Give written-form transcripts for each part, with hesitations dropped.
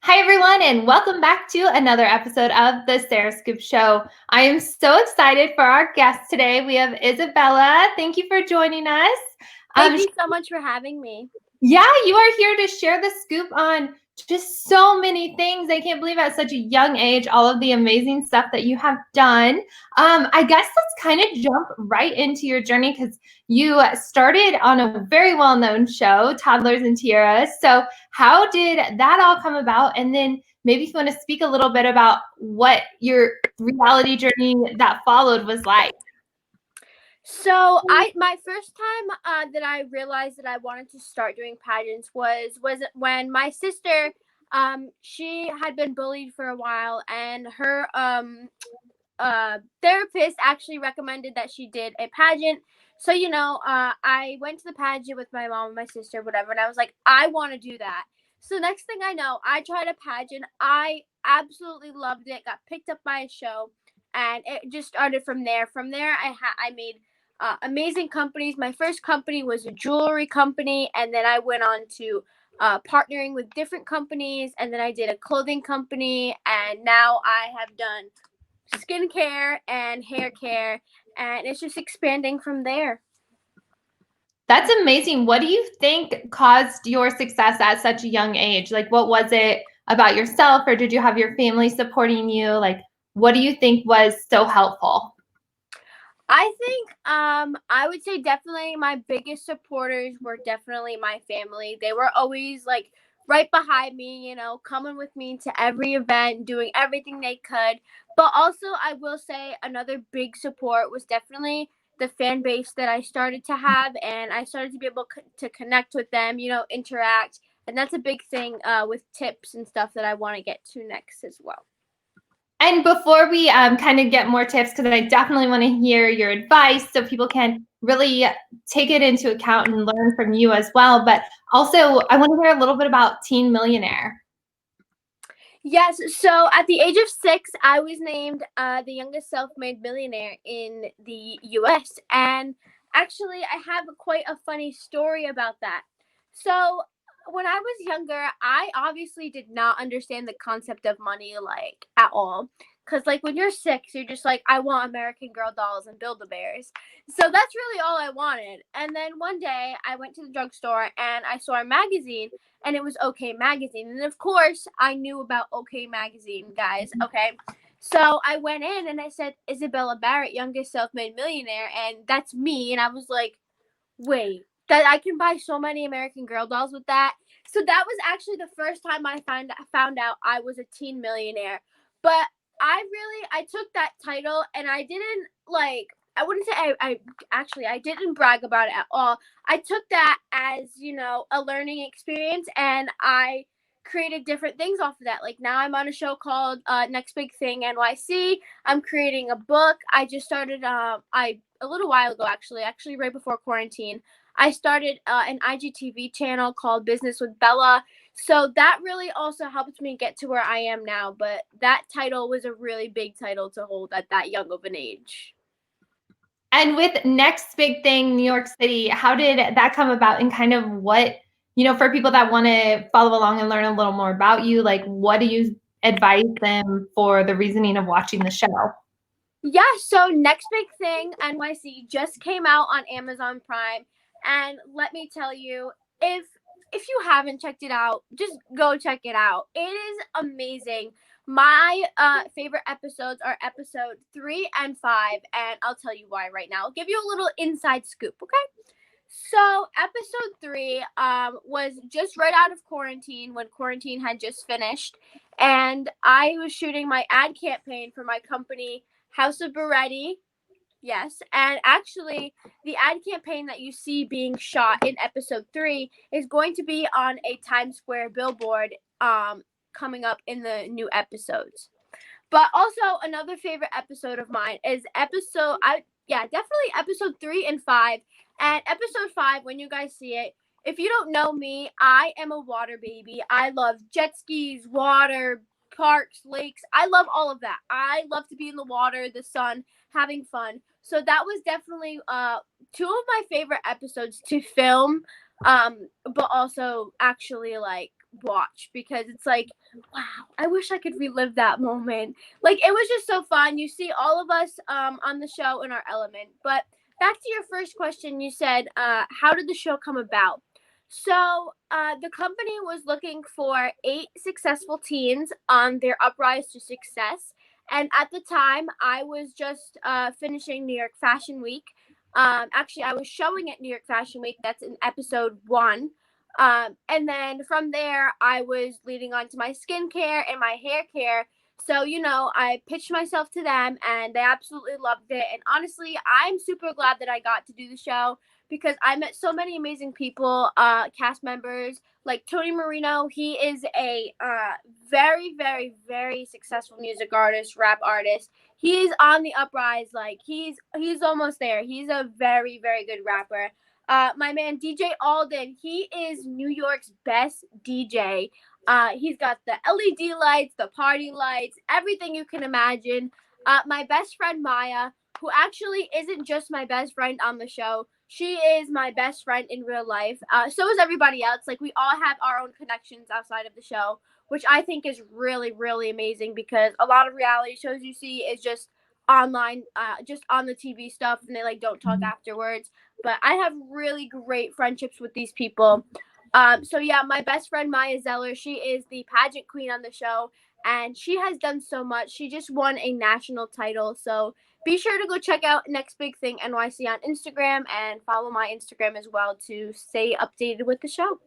Hi, everyone, and welcome back to another episode of the Sarah Scoop Show. I am so excited for our guest today. We have Isabella. Thank you for joining us. Thank you so much for having me. Yeah, you are here to share the scoop on just so many things. I can't believe at such a young age, all of the amazing stuff that you have done. I guess let's kind of jump right into your journey because you started on a very well-known show, Toddlers and Tiaras. So how did that all come about? And then maybe if you want to speak a little bit about what your reality journey that followed was like. So my first time that I realized that I wanted to start doing pageants was when my sister she had been bullied for a while, and her therapist actually recommended that she did a pageant. So I went to the pageant with my mom and my sister, whatever, and I was like, I want to do that. So next thing I know, I tried a pageant. I absolutely loved it. Got picked up by a show, and it just started from there. From there, I made amazing companies. My first company was a jewelry company, and then I went on to partnering with different companies, and then I did a clothing company, and now I have done skincare and hair care, and it's just expanding from there. That's amazing. What do you think caused your success at such a young age? Like, what was it about yourself, or did you have your family supporting you? Like, what do you think was so helpful? I think I would say definitely my biggest supporters were definitely my family. They were always like right behind me, coming with me to every event, doing everything they could. But also I will say another big support was definitely the fan base that I started to have, and I started to be able to connect with them, interact. And that's a big thing with tips and stuff that I want to get to next as well. And before we kind of get more tips, because I definitely want to hear your advice so people can really take it into account and learn from you as well. But also, I want to hear a little bit about Teen Millionaire. Yes, so at the age of 6, I was named the youngest self-made millionaire in the U.S. And actually, I have quite a funny story about that. So when I was younger, I obviously did not understand the concept of money like at all. Because like when you're 6, you're just like, I want American Girl dolls and Build-A-Bears. So that's really all I wanted. And then one day I went to the drugstore and I saw a magazine, and it was OK Magazine. And of course, I knew about OK Magazine, guys. Okay. So I went in and I said, Isabella Barrett, youngest self-made millionaire. And that's me. And I was like, wait, that I can buy so many American Girl dolls with that. So that was actually the first time I found out I was a teen millionaire. But I took that title, and I didn't like, I wouldn't say I didn't brag about it at all. I took that as, a learning experience, and I created different things off of that. Like now I'm on a show called Next Big Thing NYC. I'm creating a book. I just started a little while ago, actually right before quarantine. I started an IGTV channel called Business with Bella. So that really also helped me get to where I am now. But that title was a really big title to hold at that young of an age. And with Next Big Thing, New York City, how did that come about, and kind of what, for people that want to follow along and learn a little more about you, like what do you advise them for the reasoning of watching the show? Yeah, so Next Big Thing NYC just came out on Amazon Prime, and let me tell you, if you haven't checked it out, just go check it out. It is amazing. My favorite episodes are episode 3 and 5, and I'll tell you why right now. I'll give you a little inside scoop, okay? So episode 3 was just right out of quarantine, when quarantine had just finished, and I was shooting my ad campaign for my company, House of Barrett. Yes, and actually, the ad campaign that you see being shot in episode 3 is going to be on a Times Square billboard coming up in the new episodes. But also another favorite episode of mine is definitely episode 3 and 5. And episode 5, when you guys see it, if you don't know me, I am a water baby. I love jet skis, water, parks, lakes. I love all of that. I love to be in the water, the sun, having fun. So that was definitely two of my favorite episodes to film, but also actually like watch because it's like, wow, I wish I could relive that moment. Like, it was just so fun. You see all of us on the show in our element. But back to your first question, you said, how did the show come about? So the company was looking for 8 successful teens on their uprise to success. And at the time, I was just finishing New York Fashion Week. Actually, I was showing at New York Fashion Week. That's in episode 1. And then from there, I was leading on to my skincare and my hair care. So, I pitched myself to them and they absolutely loved it. And honestly, I'm super glad that I got to do the show because I met so many amazing people, cast members like Tony Marino. He is a very, very, very successful music artist, rap artist. He's on the uprise. Like he's almost there. He's a very, very good rapper. My man DJ Alden, he is New York's best DJ. He's got the LED lights, the party lights, everything you can imagine. My best friend Maya, who actually isn't just my best friend on the show, she is my best friend in real life. So is everybody else. Like, we all have our own connections outside of the show, which I think is really, really amazing because a lot of reality shows you see is just online, just on the TV stuff, and they like don't talk afterwards. But I have really great friendships with these people. So yeah, my best friend Maya Zeller, she is the pageant queen on the show, and she has done so much. She just won a national title. So be sure to go check out Next Big Thing NYC on Instagram and follow my Instagram as well to stay updated with the show.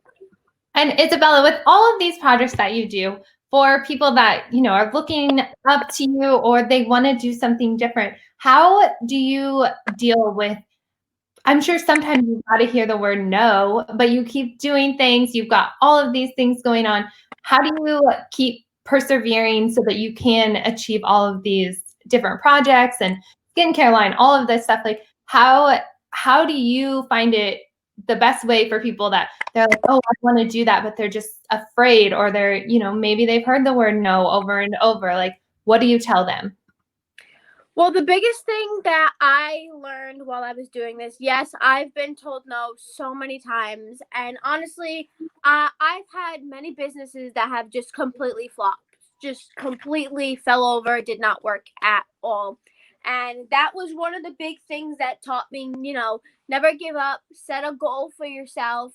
And Isabella, with all of these projects that you do, for people that, are looking up to you or they want to do something different, how do you deal with, I'm sure sometimes you've got to hear the word no, but you keep doing things, you've got all of these things going on. How do you keep persevering so that you can achieve all of these different projects and skincare line, all of this stuff? Like, how do you find it the best way for people that they're like, oh, I want to do that, but they're just afraid, or they're, maybe they've heard the word no over and over. Like, what do you tell them? Well, the biggest thing that I learned while I was doing this, yes, I've been told no so many times. And honestly, I've had many businesses that have just completely flopped, just completely fell over, did not work at all. And that was one of the big things that taught me, never give up, set a goal for yourself,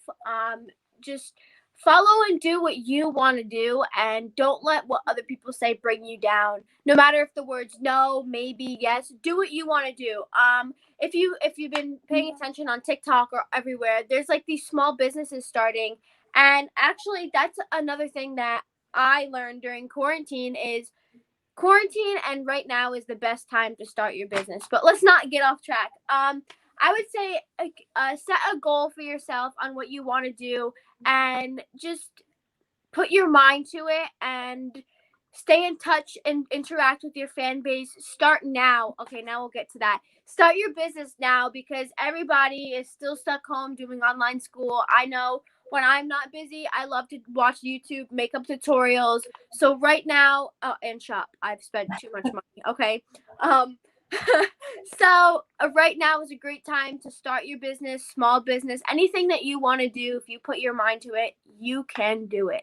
just follow and do what you want to do, and don't let what other people say bring you down. No matter if the words no, maybe, yes, do what you want to do. If you've been paying attention on TikTok or everywhere, there's like these small businesses starting, and actually that's another thing that I learned during quarantine is quarantine and right now is the best time to start your business. But let's not get off track. I would say set a goal for yourself on what you want to do and just put your mind to it and stay in touch and interact with your fan base. Start now. Okay, now we'll get to that. Start your business now because everybody is still stuck home doing online school. I know when I'm not busy, I love to watch YouTube, makeup tutorials. So right now, and shop. I've spent too much money. Okay. So right now is a great time to start your business, small business, anything that you want to do. If you put your mind to it, you can do it.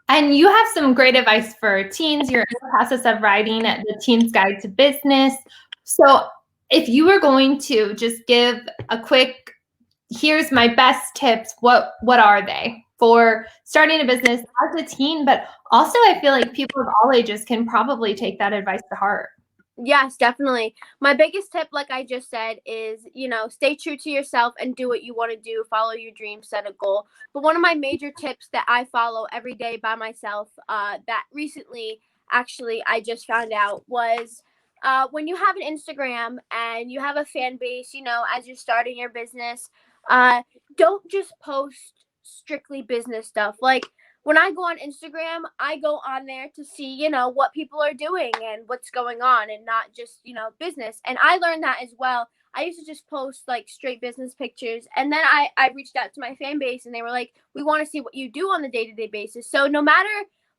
And you have some great advice for teens. You're in the process of writing the Teen's Guide to Business. So if you were going to just give a quick, here's my best tips, what are they for starting a business as a teen? But also I feel like people of all ages can probably take that advice to heart. Yes, definitely. My biggest tip, like I just said, is, stay true to yourself and do what you want to do. Follow your dreams, set a goal. But one of my major tips that I follow every day by myself that recently, actually, I just found out was when you have an Instagram and you have a fan base, as you're starting your business, don't just post strictly business stuff. Like, when I go on Instagram, I go on there to see, what people are doing and what's going on and not just, business. And I learned that as well. I used to just post like straight business pictures. And then I reached out to my fan base and they were like, we want to see what you do on the day-to-day basis. So no matter,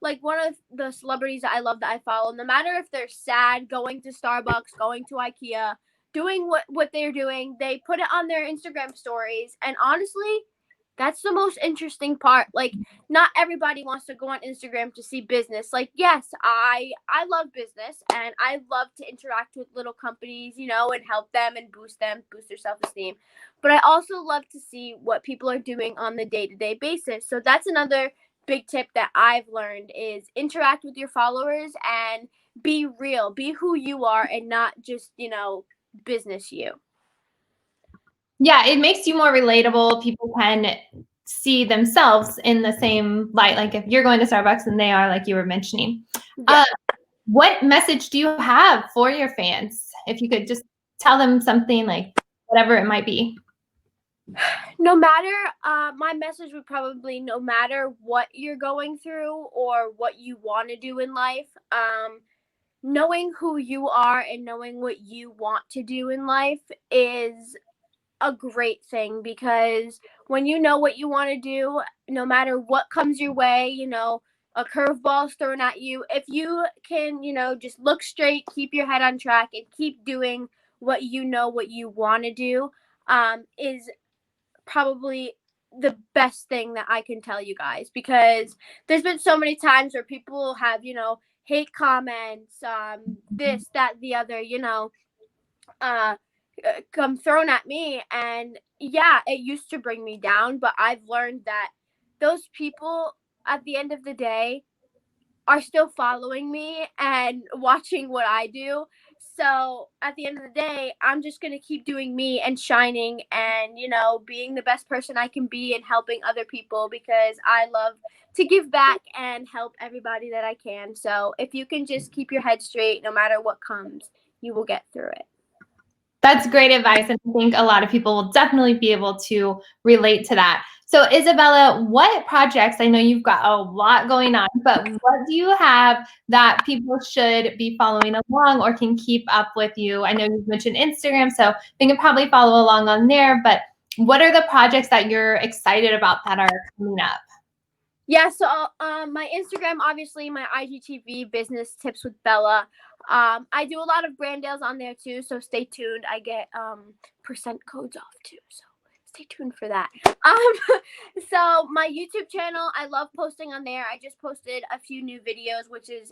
like, one of the celebrities that I love that I follow, no matter if they're sad, going to Starbucks, going to IKEA, doing what they're doing, they put it on their Instagram stories. And honestly, That's the most interesting part. Like, not everybody wants to go on Instagram to see business. Like, yes, I love business and I love to interact with little companies, you know, and help them and boost their self-esteem. But I also love to see what people are doing on the day-to-day basis. So that's another big tip that I've learned is interact with your followers and be real, be who you are and not just, you know, business you. Yeah, it makes you more relatable. People can see themselves in the same light. Like if you're going to Starbucks and they are, like you were mentioning. Yeah. What message do you have for your fans? If you could just tell them something, like whatever it might be. No matter, my message would probably, no matter what you're going through or what you want to do in life, knowing who you are and knowing what you want to do in life is a great thing, because when you know what you want to do, no matter what comes your way, you know, a curveball's thrown at you, if you can, you know, just look straight, keep your head on track, and keep doing what you know what you want to do, is probably the best thing that I can tell you guys, because there's been so many times where people have, you know, hate comments, this, that, the other, you know, uh, come thrown at me. And yeah, it used to bring me down, but I've learned that those people at the end of the day are still following me and watching what I do. So at the end of the day, I'm just going to keep doing me and shining and, you know, being the best person I can be and helping other people, because I love to give back and help everybody that I can. So if you can just keep your head straight, no matter what comes, you will get through it. That's great advice, and I think a lot of people will definitely be able to relate to that. So Isabella, what projects, I know you've got a lot going on, but what do you have that people should be following along or can keep up with you? I know you've mentioned Instagram, so they can probably follow along on there, but what are the projects that you're excited about that are coming up? Yeah, so my Instagram, obviously, my IGTV, Business Tips with Bella. I do a lot of brand deals on there too, so stay tuned. I get percent codes off too, so stay tuned for that. So my YouTube channel, I love posting on there. I just posted a few new videos,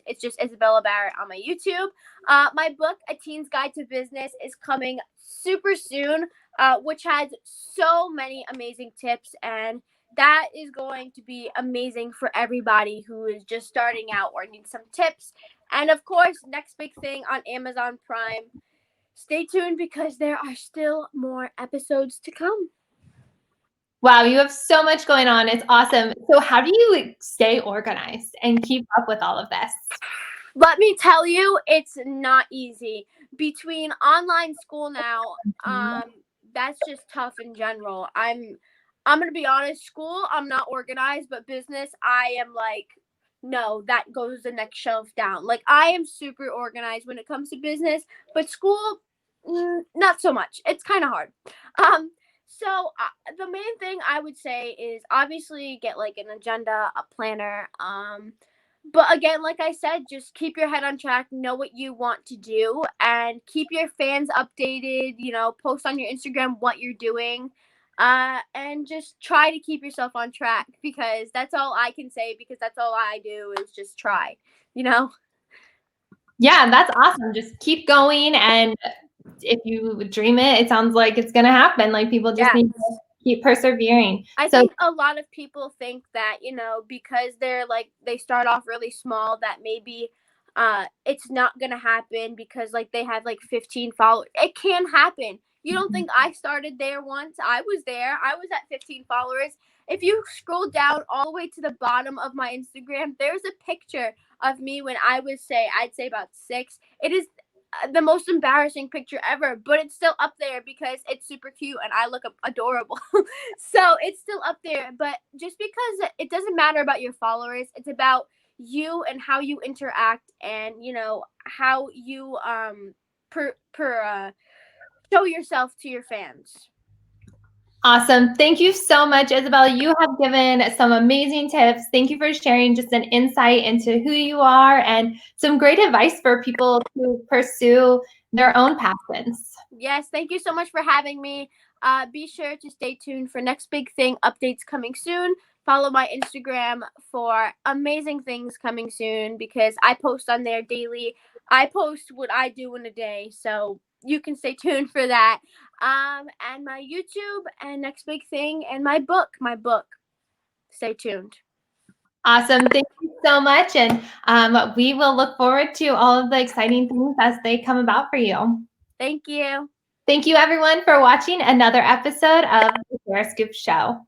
it's just Isabella Barrett on my YouTube. My book, A Teen's Guide to Business, is coming super soon, which has so many amazing tips, and that is going to be amazing for everybody who is just starting out or needs some tips. And of course, next big thing on Amazon Prime. Stay tuned, because there are still more episodes to come. Wow, you have so much going on. It's awesome. So how do you stay organized and keep up with all of this? Let me tell you, it's not easy. Between online school now, that's just tough in general. I'm gonna be honest, school, I'm not organized, but business, I am like, no, that goes the next shelf down. Like, I am super organized when it comes to business, but school, not so much. It's kind of hard. So the main thing I would say is obviously get like an agenda, a planner. But again, like I said, just keep your head on track, know what you want to do, and keep your fans updated. You know, post on your Instagram what you're doing, and just try to keep yourself on track, because that's all I can say, because that's all I do is just try, you know? Yeah, that's awesome. Just keep going, and if you dream it, it sounds like it's going to happen. Like people just Yeah. need to keep persevering. I think a lot of people think that, you know, because they're like, they start off really small, that maybe it's not going to happen because like they have like 15 followers. It can happen. You don't think I started there once? I was there. I was at 15 followers. If you scroll down all the way to the bottom of my Instagram, there's a picture of me when I was, I'd say about 6. It is the most embarrassing picture ever, but it's still up there because it's super cute and I look adorable. So it's still up there. But just because it doesn't matter about your followers, it's about you and how you interact, and you know how you show yourself to your fans. Awesome. Thank you so much, Isabella. You have given some amazing tips. Thank you for sharing just an insight into who you are and some great advice for people to pursue their own passions. Yes, thank you so much for having me. Be sure to stay tuned for next big thing updates coming soon. Follow my Instagram for amazing things coming soon because I post on there daily. I post what I do in a day, so you can stay tuned for that. And my YouTube and next big thing and my book. Stay tuned. Awesome. Thank you so much. And we will look forward to all of the exciting things as they come about for you. Thank you. Thank you, everyone, for watching another episode of the Tiara Scoop Show.